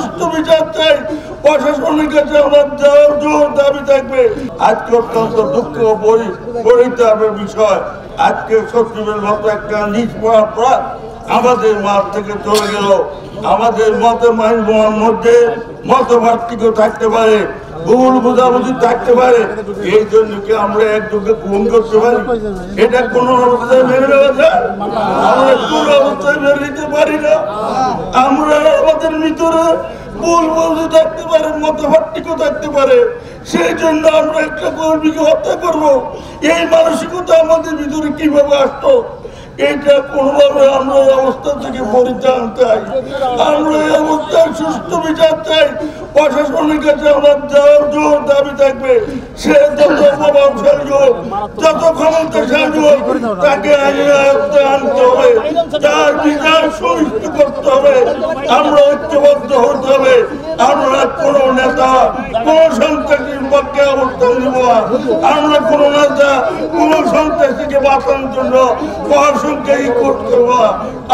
সুষ্ঠু বিচার চাই। প্রশাসনের কাছে আমার জোর জোর দাবি থাকবে। আজকে অত্যন্ত দুঃখ পরিতাপের বিষয়, আজকে সচিবের মতো একটা নিষ্পাপ আমাদের মাঠ থেকে চলে গেল। আমাদের মধ্যে মতপার্থক্য থাকতে পারে, ভুল বোঝাবুঝি থাকতে পারে, এই জন্য কি আমরা একজনকে খুন করতে পারি? এটা কোন অবস্থায় মেনে নেওয়া যায়? আমরা কোন অবস্থায় মেনে নিতে পারি না। আমরা আমাদের ভিতরে ভুল বোঝাবুঝি থাকতে পারে, মতপার্থক্য থাকতে পারে, সেই জন্য আমরা একটা কর্মীকে হত্যা করবো, এই মানসিকতা আমাদের ভিতরে কিভাবে আসতো? এটা কোনোভাবে আমরা এই অবস্থা থেকে পরিত্রাণ চাই। আমরা এই অবস্থার সুষ্ঠু বিচার চাই। প্রশাসনের কাছে আমার জোর দাবি থাকবে। সে যত প্রভাবশালী হোক, যত ক্ষমতাশালী হোক, তাকে আইনের আয়ত্তে আনতে হবে, তার বিচার সুনিশ্চিত করতে হবে। আমরা ঐক্যবদ্ধ হতে হবে। আমরা কোন নেতা কোন সন্ত্রাসীর পক্ষে অবস্থান নিব না। আমরা কোন নেতা কোন সন্ত্রাসীকে বাঁচানোর জন্য প্রশাসনকে করতে হবে।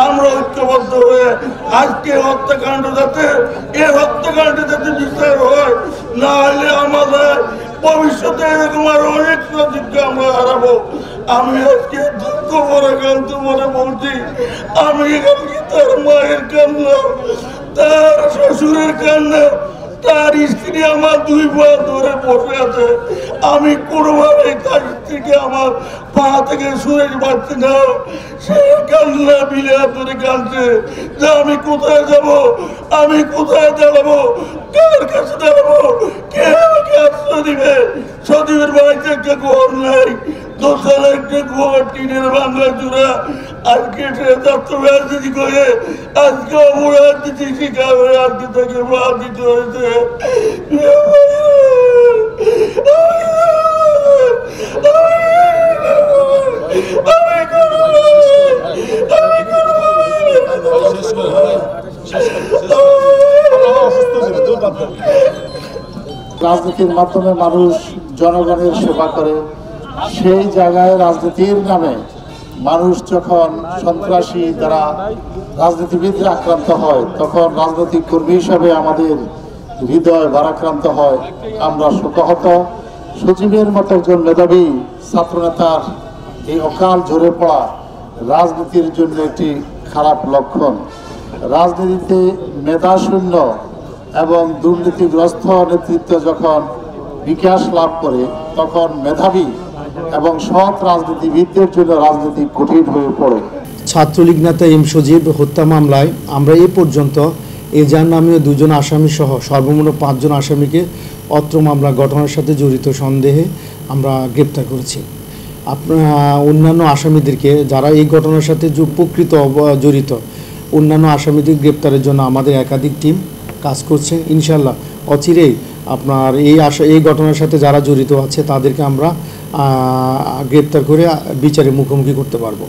আমরা ঐক্যবদ্ধ হয়ে আজকে হত্যাকাণ্ড যাতে এই হত্যাকাণ্ডে যাতে বিচার হয়, না হলে আমাদের ভবিষ্যতে এরকম আরো অনেক নদীকে আমরা হারাবো। আমি আজকে দুঃখ করে কান্ত মনে বলছি, আমি এখানে তার মায়ের কান্না, তার শ্বশুরের কান্না, তার স্ত্রী আমার দুই পা ধরে বসে আছে। আমি কোনোভাবে তার স্ত্রীকে আমার পা থেকে সরে পাচ্ছি না। সে কান্না বিলে ধরে কাঁদছে যে আমি কোথায় যাব, আমি কোথায় দাঁড়াবো, কার কাছে দাঁড়াবো, কে আমাকে আশ্রয় দিবে? সজীবের বাড়িতে একটা ঘর নাই, দোতলা একটা ঘর টিনের বাংলা চূড়া। আজকে সে তত্ত্ব রাজনীতি করে আজকে অপরাধ দিতে শিখাবে, আজকে তাকে মার দিতে হয়েছে। রাজনীতির মাধ্যমে মানুষ জনগণের সেবা করে, সেই জায়গায় রাজনীতির নামে মানুষ যখন সন্ত্রাসী দ্বারা রাজনীতিবিদরা আক্রান্ত হয়, তখন রাজনৈতিক কর্মী হিসাবে আমাদের হৃদয় ভারাক্রান্ত হয়। আমরা শোকাহত। সচিবের মতো একজন মেধাবী ছাত্রনেতার এই অকাল ঝরে পড়া রাজনীতির জন্য একটি খারাপ লক্ষণ। রাজনীতিতে মেধাশূন্য এবং দুর্নীতিগ্রস্ত নেতৃত্ব যখন বিকাশ লাভ করে, তখন মেধাবী এবং সৎ রাজনীতিবিদদের জন্য রাজনীতি কঠিন হয়ে পড়ে। ছাত্রলীগ নেতা এম সজীব হত্যা মামলায় আমরা এ পর্যন্ত এজাহার নামীয় 2 জন আসামি সহ সর্বমোট 5 জন আসামিকে অত্র মামলা ঘটনার সাথে জড়িত সন্দেহে আমরা গ্রেপ্তার করেছি। অন্যান্য আসামিদেরকে, যারা এই ঘটনার সাথে প্রকৃত জড়িত অন্যান্য আসামিদের গ্রেপ্তারের জন্য আমাদের একাধিক টিম কাজ করছে। ইনশাল্লাহ অচিরেই আপনার এই ঘটনার সাথে যারা জড়িত আছে তাদেরকে আমরা গ্রেপ্তার করে বিচারে মুখোমুখি করতে পারবো।